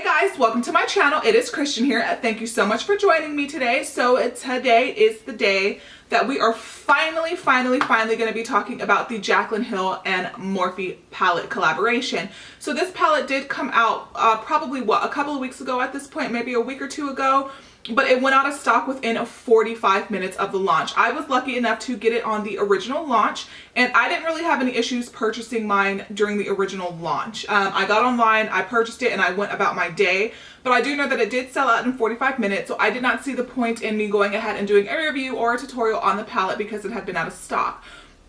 Hey guys, welcome to my channel. It is Christian here. Thank you so much for joining me today. So today is the day that we are finally going to be talking about the Jaclyn Hill and Morphe palette collaboration. So this palette did come out probably a couple of weeks ago at this point, maybe a week or two ago. But it went out of stock within 45 minutes of the launch. I was lucky enough to get it on the original launch, and I didn't really have any issues purchasing mine during the original launch. I got online, I purchased it, and I went about my day. But I do know that it did sell out in 45 minutes, so I did not see the point in me going ahead and doing a review or a tutorial on the palette because it had been out of stock.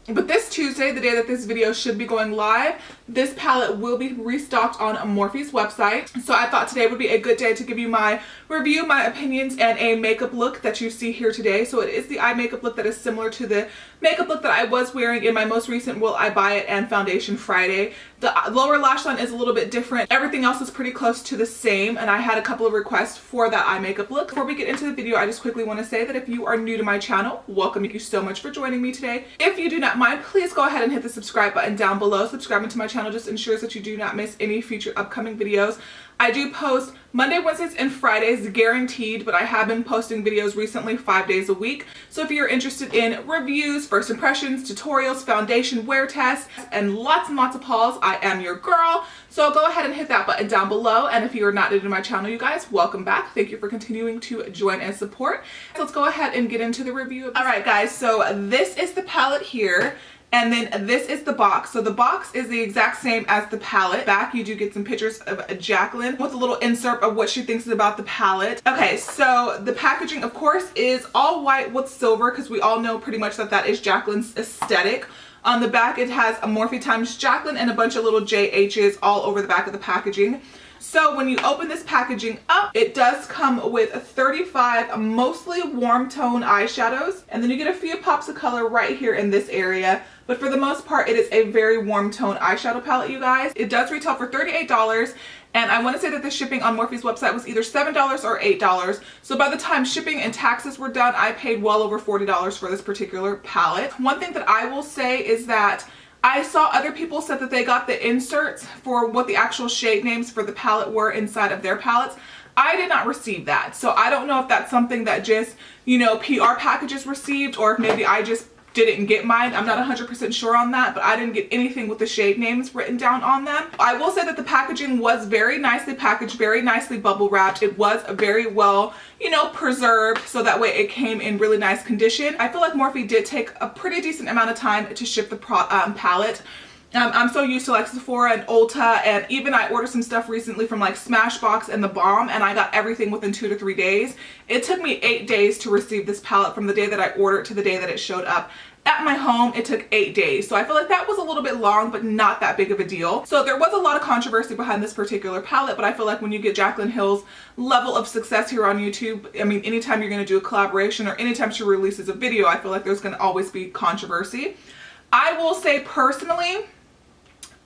But this Tuesday, the day that this video should be going live, this palette will be restocked on Morphe's website. So I thought today would be a good day to give you my review, my opinions, and a makeup look that you see here today. So it is the eye makeup look that is similar to the makeup look that I was wearing in my most recent Will I Buy It and Foundation Friday. The lower lash line is a little bit different. Everything else is pretty close to the same, and I had a couple of requests for that eye makeup look. Before we get into the video, I just quickly want to say that if you are new to my channel, welcome. Thank you so much for joining me today. If you do not mind, please go ahead and hit the subscribe button down below. Subscribing to my channel just ensures that you do not miss any future upcoming videos. I do post Monday, Wednesdays, and Fridays guaranteed, but I have been posting videos recently 5 days a week. So if you're interested in reviews, first impressions, tutorials, foundation wear tests, and lots of hauls, I am your girl. So go ahead and hit that button down below. And if you are not new to my channel, you guys, welcome back. Thank you for continuing to join and support. So let's go ahead and get into the review. All right, guys, so this is the palette here. And then this is the box. So the box is the exact same as the palette. Back, you do get some pictures of Jaclyn with a little insert of what she thinks about the palette. Okay, so the packaging, of course, is all white with silver because we all know pretty much that that is Jaclyn's aesthetic. On the back, it has a Morphe times Jaclyn and a bunch of little JHs all over the back of the packaging. So when you open this packaging up, it does come with 35 mostly warm tone eyeshadows, and then you get a few pops of color right here in this area. But for the most part, it is a very warm tone eyeshadow palette, you guys. It does retail for $38, and I want to say that the shipping on Morphe's website was either $7 or $8. So by the time shipping and taxes were done, I paid well over $40 for this particular palette. One thing that I will say is that I saw other people said that they got the inserts for what the actual shade names for the palette were inside of their palettes. I did not receive that. So I don't know if that's something that just, you know, PR packages received, or if maybe I just didn't get mine. I'm not 100% sure on that, but I didn't get anything with the shade names written down on them. I will say that the packaging was very nicely packaged, very nicely bubble wrapped. It was very well, you know, preserved, so that way it came in really nice condition. I feel like Morphe did take a pretty decent amount of time to ship the palette. I'm so used to like Sephora and Ulta, and even I ordered some stuff recently from like Smashbox and The Balm, and I got everything within 2 to 3 days. It took me 8 days to receive this palette from the day that I ordered to the day that it showed up at my home. It took 8 days. So I feel like that was a little bit long, but not that big of a deal. So there was a lot of controversy behind this particular palette, but I feel like when you get Jaclyn Hill's level of success here on YouTube, I mean, anytime you're going to do a collaboration or anytime she releases a video, I feel like there's going to always be controversy. I will say personally,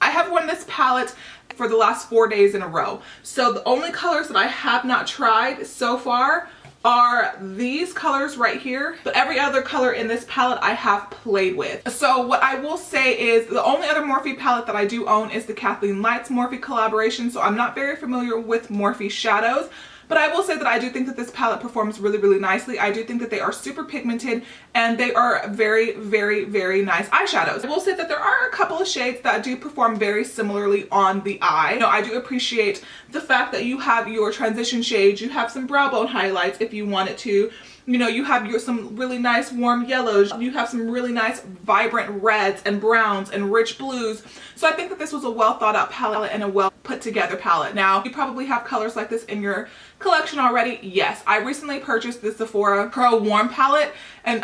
I have worn this palette for the last 4 days in a row. So the only colors that I have not tried so far are these colors right here, but every other color in this palette I have played with. So what I will say is the only other Morphe palette that I do own is the KathleenLights Morphe collaboration, so I'm not very familiar with Morphe shadows. But I will say that I do think that this palette performs really nicely. I do think that they are super pigmented and they are very nice eyeshadows. I will say that there are a couple of shades that do perform very similarly on the eye. You know, I do appreciate the fact that you have your transition shades, you have some brow bone highlights if you wanted to. You know, you have some really nice warm yellows. You have some really nice vibrant reds and browns and rich blues. So I think that this was a well thought out palette and a well put together palette. Now, you probably have colors like this in your collection already. Yes, I recently purchased the Sephora Pro Warm palette, and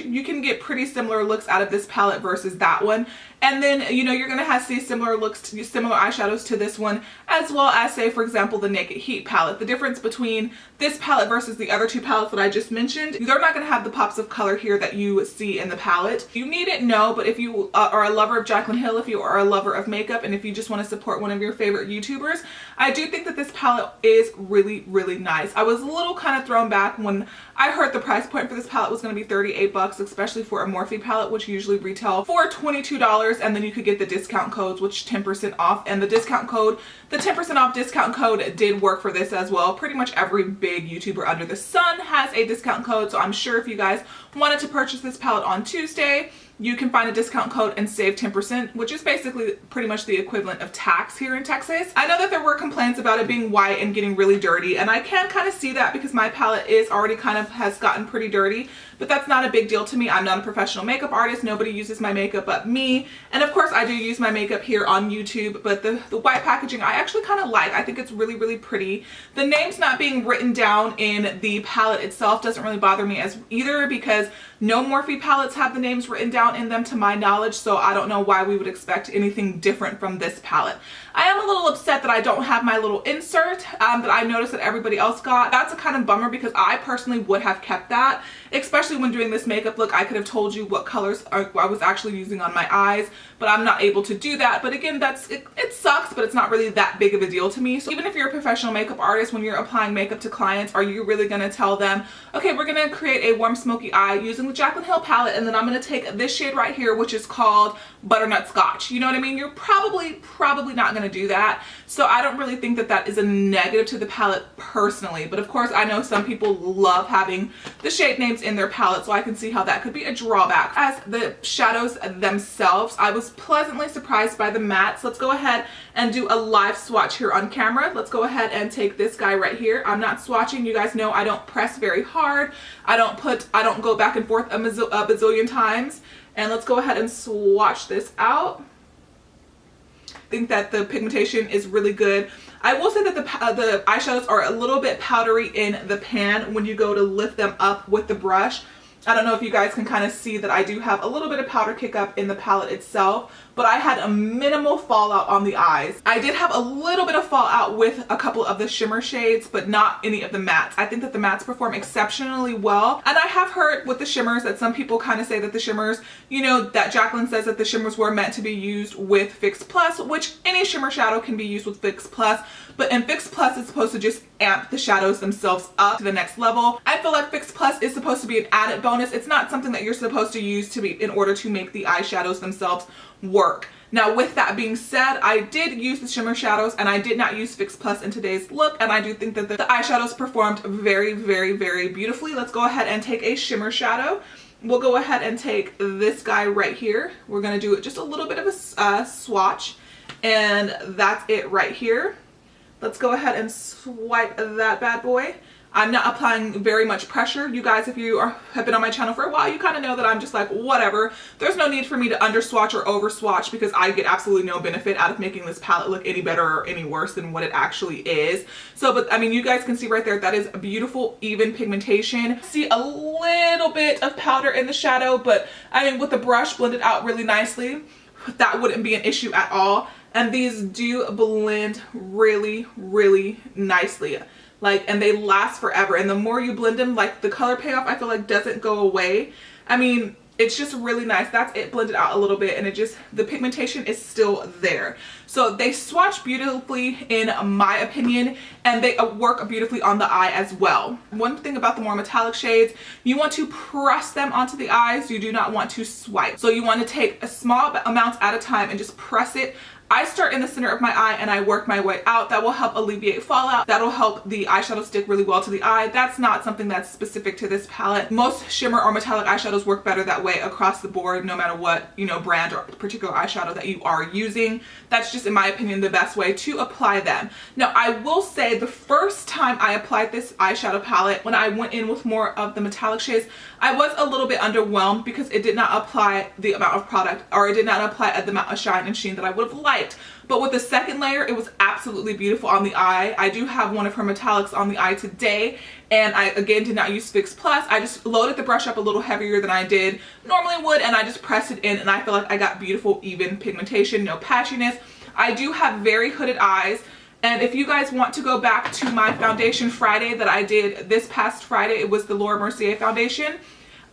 you can get pretty similar looks out of this palette versus that one. And then, you know, you're gonna see similar looks to similar eyeshadows to this one, as well as, say, for example, the Naked Heat palette. The difference between this palette versus the other two palettes that I just mentioned, they're not gonna have the pops of color here that you see in the palette. You need it, no, but if you are a lover of Jaclyn Hill, if you are a lover of makeup, and if you just want to support one of your favorite YouTubers, I do think that this palette is really nice. I was a little kind of thrown back when I heard the price point for this palette was going to be $38, especially for a Morphe palette, which usually retail for $22. $10, and then you could get the discount codes, which 10% off, and the 10% off discount code did work for this as well. Pretty much every big YouTuber under the sun has a discount code, so I'm sure if you guys wanted to purchase this palette on Tuesday, you can find a discount code and save 10%, which is basically pretty much the equivalent of tax here in Texas. I know that there were complaints about it being white and getting really dirty, and I can kind of see that because my palette is already has gotten pretty dirty, but that's not a big deal to me. I'm not a professional makeup artist. Nobody uses my makeup but me. And of course I do use my makeup here on YouTube, but the white packaging I actually kind of like. I think it's really, really pretty. The names not being written down in the palette itself doesn't really bother me as either, because no Morphe palettes have the names written down in them to my knowledge, so I don't know why we would expect anything different from this palette. I am a little upset that I don't have my little insert that I noticed that everybody else got. That's a kind of bummer because I personally would have kept that, especially when doing this makeup look. I could have told you what colors I was actually using on my eyes, but I'm not able to do that. But again, it sucks, but it's not really that big of a deal to me. So even if you're a professional makeup artist, when you're applying makeup to clients, are you really going to tell them, okay, we're going to create a warm smoky eye using the Jaclyn Hill palette, and then I'm going to take this shade right here, which is called Butternut Scotch. You know what I mean? You're probably not going to do that. So I don't really think that that is a negative to the palette personally. But of course, I know some people love having the shade names in their palette, so I can see how that could be a drawback. As the shadows themselves, I was pleasantly surprised by the mattes. Let's go ahead and do a live swatch here on camera. Let's go ahead and take this guy right here. I'm not swatching. You guys know I don't press very hard. I don't go back and forth a bazillion times. And let's go ahead and swatch this out. I think that the pigmentation is really good. I will say that the eyeshadows are a little bit powdery in the pan when you go to lift them up with the brush. I don't know if you guys can kind of see that I do have a little bit of powder kick up in the palette itself, but I had a minimal fallout on the eyes. I did have a little bit of fallout with a couple of the shimmer shades, but not any of the mattes. I think that the mattes perform exceptionally well. And I have heard with the shimmers that some people kind of say that the shimmers, you know, that Jaclyn says that the shimmers were meant to be used with Fix Plus, which any shimmer shadow can be used with Fix Plus. But in Fix Plus, it's supposed to just amp the shadows themselves up to the next level. I feel like Fix Plus is supposed to be an added bonus. It's not something that you're supposed to use in order to make the eyeshadows themselves work. Now, with that being said, I did use the shimmer shadows and I did not use Fix Plus in today's look, and I do think that the eyeshadows performed very, very, very beautifully. Let's go ahead and take a shimmer shadow. We'll go ahead and take this guy right here. We're going to do just a little bit of a swatch, and that's it right here. Let's go ahead and swipe that bad boy. I'm not applying very much pressure. You guys, if you have been on my channel for a while, you kind of know that I'm just like, whatever. There's no need for me to under swatch or over swatch because I get absolutely no benefit out of making this palette look any better or any worse than what it actually is. So, but I mean, you guys can see right there, that is a beautiful, even pigmentation. See a little bit of powder in the shadow, but I mean, with the brush blended out really nicely, that wouldn't be an issue at all. And these do blend really, really nicely. Like, and they last forever. And the more you blend them, like the color payoff, I feel like doesn't go away. I mean, it's just really nice. That's it blended out a little bit, and it just, the pigmentation is still there. So they swatch beautifully in my opinion, and they work beautifully on the eye as well. One thing about the more metallic shades, you want to press them onto the eyes. You do not want to swipe. So you want to take a small amounts at a time and just press it. I start in the center of my eye and I work my way out. That will help alleviate fallout. That'll help the eyeshadow stick really well to the eye. That's not something that's specific to this palette. Most shimmer or metallic eyeshadows work better that way across the board, no matter what, you know, brand or particular eyeshadow that you are using. That's just, in my opinion, the best way to apply them. Now, I will say the first time I applied this eyeshadow palette, when I went in with more of the metallic shades, I was a little bit underwhelmed because it did not apply the amount of product, or it did not apply the amount of shine and sheen that I would have liked. But with the second layer, it was absolutely beautiful on the eye. I do have one of her metallics on the eye today, and I again did not use Fix Plus. I just loaded the brush up a little heavier than I did normally would, and I just pressed it in, and I feel like I got beautiful even pigmentation, no patchiness. I do have very hooded eyes, and if you guys want to go back to my foundation Friday that I did this past Friday, it was the Laura Mercier foundation.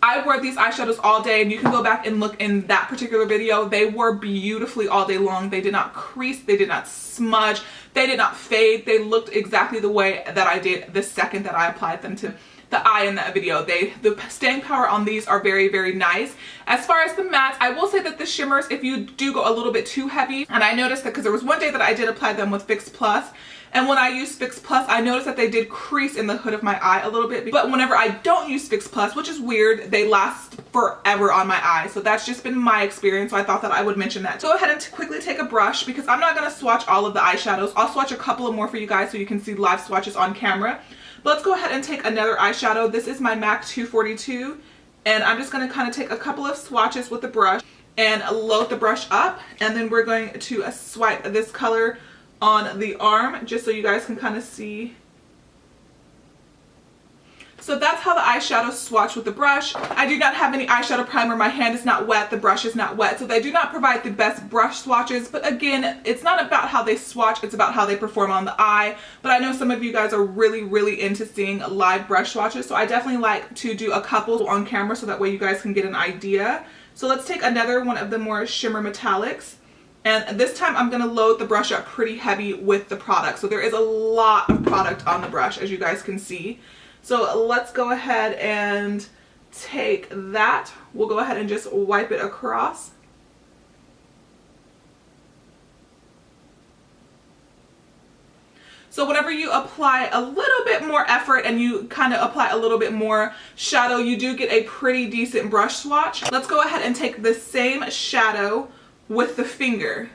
I wore these eyeshadows all day, and you can go back and look in that particular video. They wore beautifully all day long. They did not crease, they did not smudge, they did not fade. They looked exactly the way that I did the second that I applied them to the eye in that video. The staying power on these are very, very nice. As far as the mattes, I will say that the shimmers, if you do go a little bit too heavy, and I noticed that because there was one day that I did apply them with Fix Plus, and when I use Fix Plus, I noticed that they did crease in the hood of my eye a little bit. But whenever I don't use Fix Plus, which is weird, they last forever on my eye. So that's just been my experience. So I thought that I would mention that. So go ahead and quickly take a brush, because I'm not going to swatch all of the eyeshadows. I'll swatch a couple of more for you guys so you can see live swatches on camera. But let's go ahead and take another eyeshadow. This is my MAC 242. And I'm just going to kind of take a couple of swatches with the brush and load the brush up. And then we're going to swipe this color on the arm, just so you guys can kind of see. So that's how the eyeshadow swatch with the brush. I do not have any eyeshadow primer. My hand is not wet. The brush is not wet. So they do not provide the best brush swatches. But again, it's not about how they swatch. It's about how they perform on the eye. But I know some of you guys are really, really into seeing live brush swatches. So I definitely like to do a couple on camera so that way you guys can get an idea. So let's take another one of the more shimmer metallics. And this time I'm going to load the brush up pretty heavy with the product. So there is a lot of product on the brush, as you guys can see. So let's go ahead and take that. We'll go ahead and just wipe it across. So whenever you apply a little bit more effort and you kind of apply a little bit more shadow, you do get a pretty decent brush swatch. Let's go ahead and take the same shadow with the finger.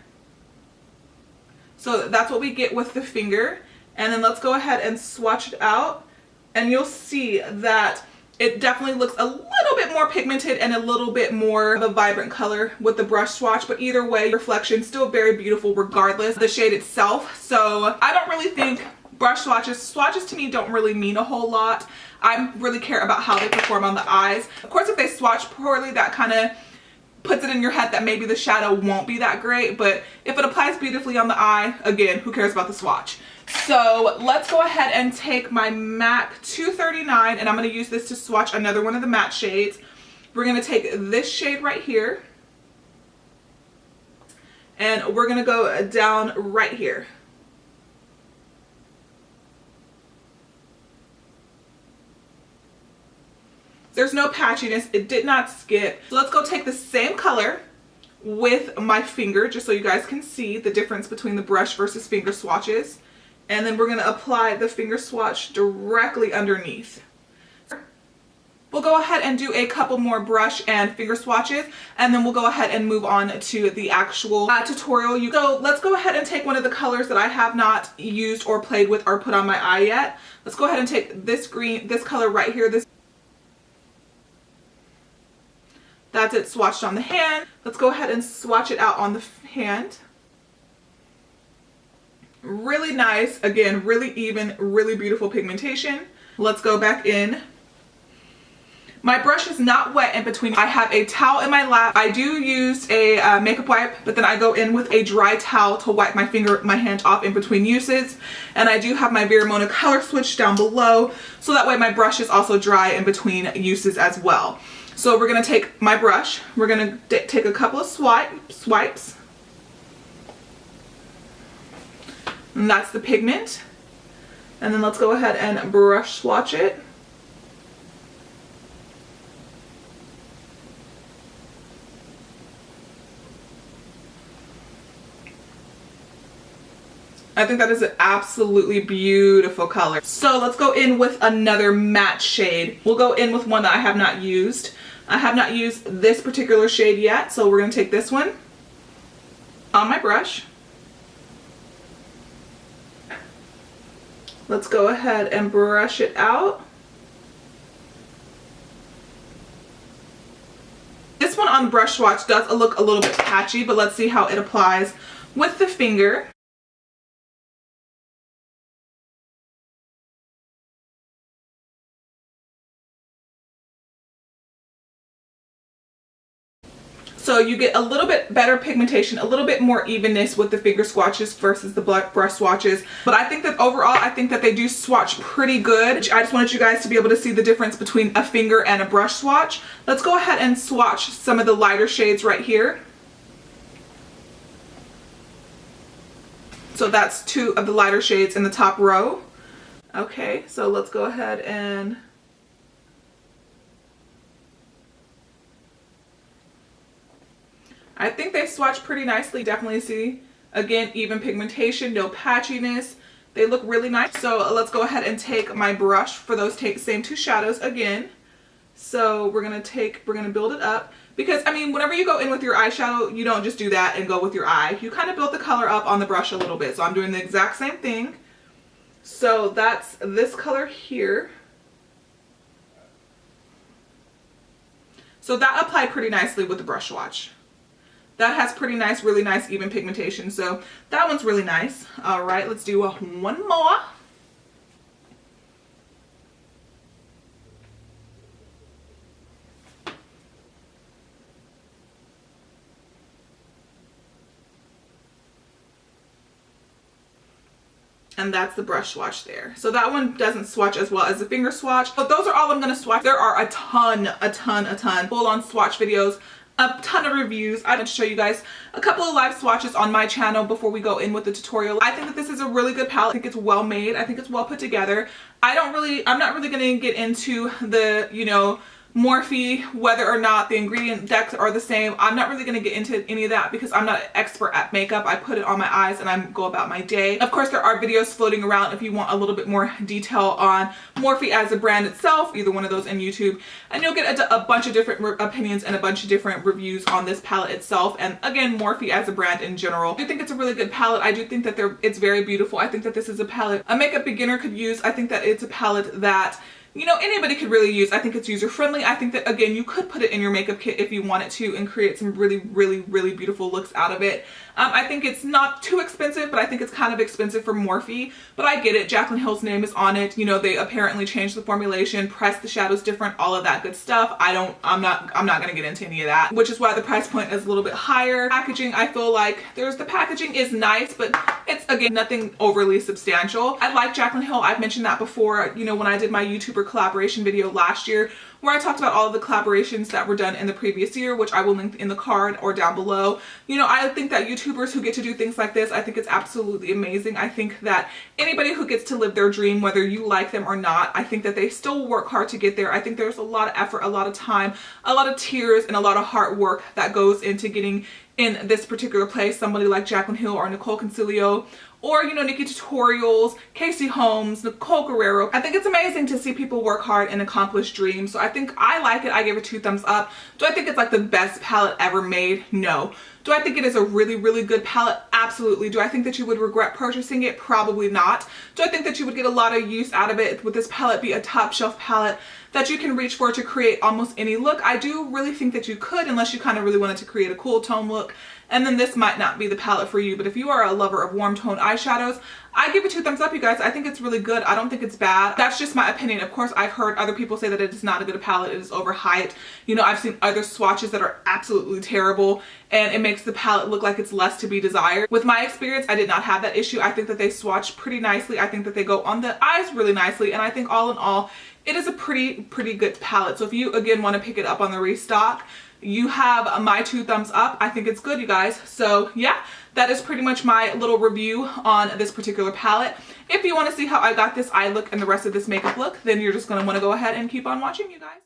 So that's what we get with the finger. And then let's go ahead and swatch it out. And you'll see that it definitely looks a little bit more pigmented and a little bit more of a vibrant color with the brush swatch. But either way, reflection still very beautiful regardless of the shade itself. So I don't really think brush swatches to me don't really mean a whole lot. I really care about how they perform on the eyes. Of course, if they swatch poorly, that kind of puts it in your head that maybe the shadow won't be that great. But if it applies beautifully on the eye, again, who cares about the swatch? So let's go ahead and take my MAC 239, and I'm going to use this to swatch another one of the matte shades. We're going to take this shade right here, and we're going to go down right here. There's no patchiness. It did not skip. So let's go take the same color with my finger, just so you guys can see the difference between the brush versus finger swatches. And then we're going to apply the finger swatch directly underneath. We'll go ahead and do a couple more brush and finger swatches, and then we'll go ahead and move on to the actual tutorial. So let's go ahead and take one of the colors that I have not used or played with or put on my eye yet. Let's go ahead and take this green, this color right here. That's it swatched on the hand. Let's go ahead and swatch it out on the hand. Really nice. Again, really even, really beautiful pigmentation. Let's go back in. My brush is not wet in between. I have a towel in my lap. I do use a makeup wipe, but then I go in with a dry towel to wipe my hand off in between uses. And I do have my Veramona color switch down below, so that way my brush is also dry in between uses as well. So we're going to take my brush, we're going to take a couple of swipes, and that's the pigment. And then let's go ahead and brush swatch it. I think that is an absolutely beautiful color. So let's go in with another matte shade. We'll go in with one that I have not used. I have not used this particular shade yet, so we're going to take this one on my brush. Let's go ahead and brush it out. This one on brush swatch does look a little bit patchy, but let's see how it applies with the finger. So you get a little bit better pigmentation, a little bit more evenness with the finger swatches versus the brush swatches. But I think that overall, I think that they do swatch pretty good. I just wanted you guys to be able to see the difference between a finger and a brush swatch. Let's go ahead and swatch some of the lighter shades right here. So that's two of the lighter shades in the top row. Okay, so let's go ahead and I think they swatch pretty nicely. Definitely see, again, even pigmentation, no patchiness. They look really nice. So let's go ahead and take my brush for those same two shadows again. So we're gonna build it up, because I mean, whenever you go in with your eyeshadow, you don't just do that and go with your eye. You kind of build the color up on the brush a little bit. So I'm doing the exact same thing. So that's this color here. So that applied pretty nicely with the brush swatch. That has pretty nice, really nice even pigmentation. So that one's really nice. All right, let's do one more. And that's the brush swatch there. So that one doesn't swatch as well as the finger swatch, but those are all I'm gonna swatch. There are a ton full on swatch videos, a ton of reviews. I'm going to show you guys a couple of live swatches on my channel before we go in with the tutorial. I think that this is a really good palette. I think it's well made. I think it's well put together. I'm not really going to get into the, you know, Morphe, whether or not the ingredient decks are the same. I'm not really going to get into any of that because I'm not an expert at makeup. I put it on my eyes and I go about my day. Of course, there are videos floating around if you want a little bit more detail on Morphe as a brand itself, either one of those in YouTube, and you'll get a bunch of different opinions and a bunch of different reviews on this palette itself. And again, Morphe as a brand in general. I do think it's a really good palette. I do think that it's very beautiful. I think that this is a palette a makeup beginner could use. I think that it's a palette that, you know, anybody could really use. I think it's user friendly. I think that, again, you could put it in your makeup kit if you wanted to and create some really beautiful looks out of it. I think it's not too expensive, but I think it's kind of expensive for Morphe, but I get it. Jaclyn Hill's name is on it. You know, they apparently changed the formulation, pressed the shadows different, all of that good stuff. I'm not gonna get into any of that, which is why the price point is a little bit higher. Packaging, I feel like the packaging is nice, but it's, again, nothing overly substantial. I like Jaclyn Hill. I've mentioned that before, you know, when I did my YouTuber collaboration video last year, where I talked about all of the collaborations that were done in the previous year, which I will link in the card or down below. You know, I think that YouTubers who get to do things like this, I think it's absolutely amazing. I think that anybody who gets to live their dream, whether you like them or not, I think that they still work hard to get there. I think there's a lot of effort, a lot of time, a lot of tears, and a lot of hard work that goes into getting in this particular place. Somebody like Jaclyn Hill or Nicole Concilio, or, you know, Nikki Tutorials, Casey Holmes, Nicole Guerrero. I think it's amazing to see people work hard and accomplish dreams. So I think I like it. I give it 2 thumbs up. Do I think it's like the best palette ever made? No. Do I think it is a really good palette? Absolutely. Do I think that you would regret purchasing it? Probably not. Do I think that you would get a lot of use out of it? Would this palette be a top shelf palette that you can reach for to create almost any look? I do really think that you could, unless you kind of really wanted to create a cool tone look. And then this might not be the palette for you. But if you are a lover of warm tone eyeshadows, I give it 2 thumbs up, you guys. I think it's really good. I don't think it's bad. That's just my opinion. Of course, I've heard other people say that it is not a good palette. It is overhyped. You know, I've seen other swatches that are absolutely terrible, and it makes the palette look like it's less to be desired. With my experience, I did not have that issue. I think that they swatch pretty nicely. I think that they go on the eyes really nicely, and I think all in all, it is a pretty good palette. So if you, again, want to pick it up on the restock, you have my 2 thumbs up. I think it's good, you guys. So yeah, that is pretty much my little review on this particular palette. If you want to see how I got this eye look and the rest of this makeup look, then you're just going to want to go ahead and keep on watching, you guys.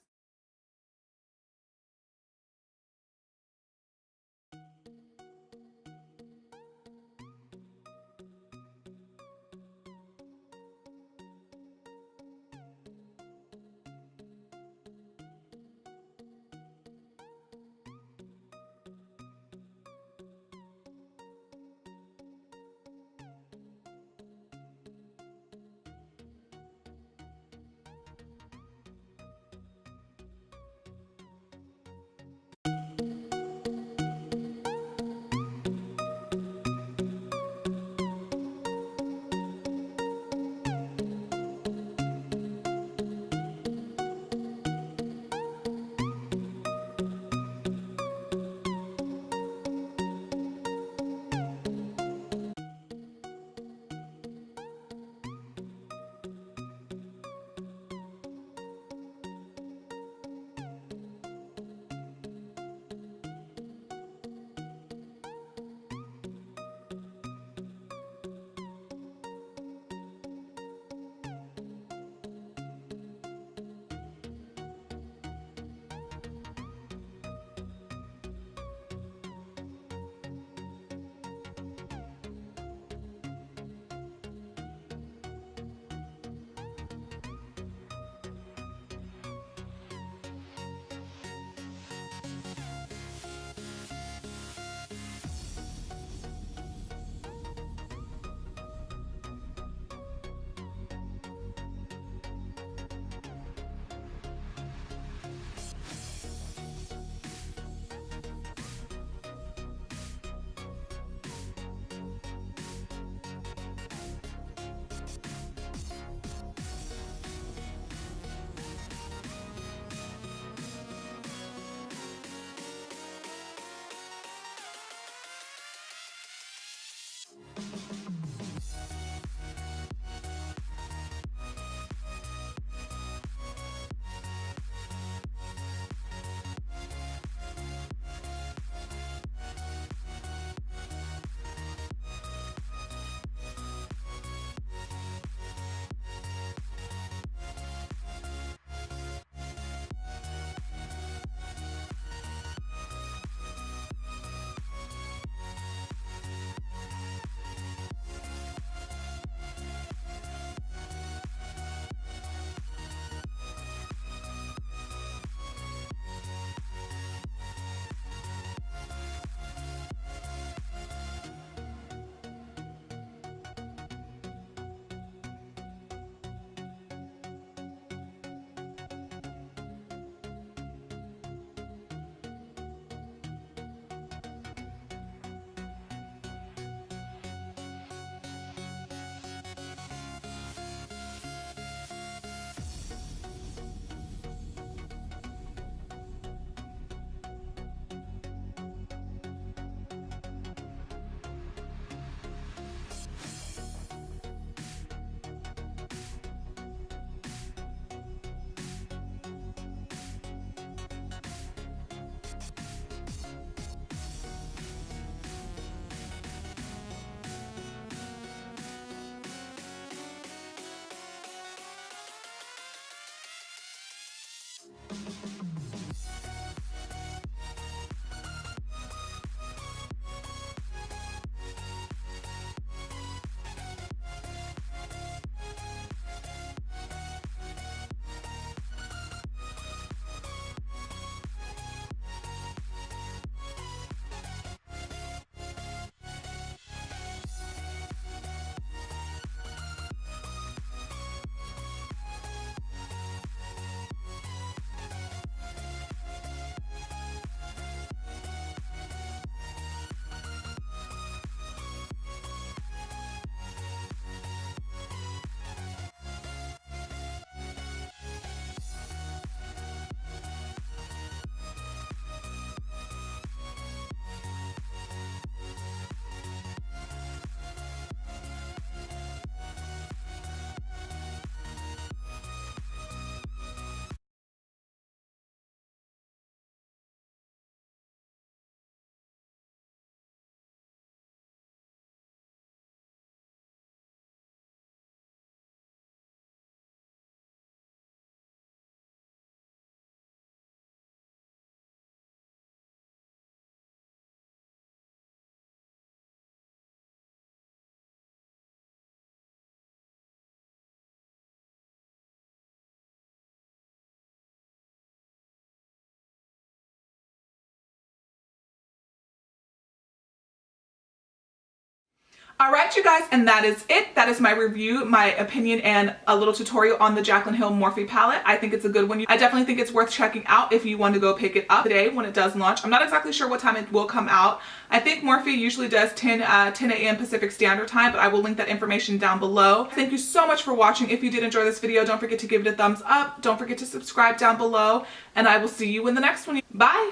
Alright you guys, and that is it. That is my review, my opinion, and a little tutorial on the Jaclyn Hill Morphe palette. I think it's a good one. I definitely think it's worth checking out if you want to go pick it up today when it does launch. I'm not exactly sure what time it will come out. I think Morphe usually does 10 a.m. Pacific Standard Time, but I will link that information down below. Thank you so much for watching. If you did enjoy this video, don't forget to give it a thumbs up. Don't forget to subscribe down below, and I will see you in the next one. Bye!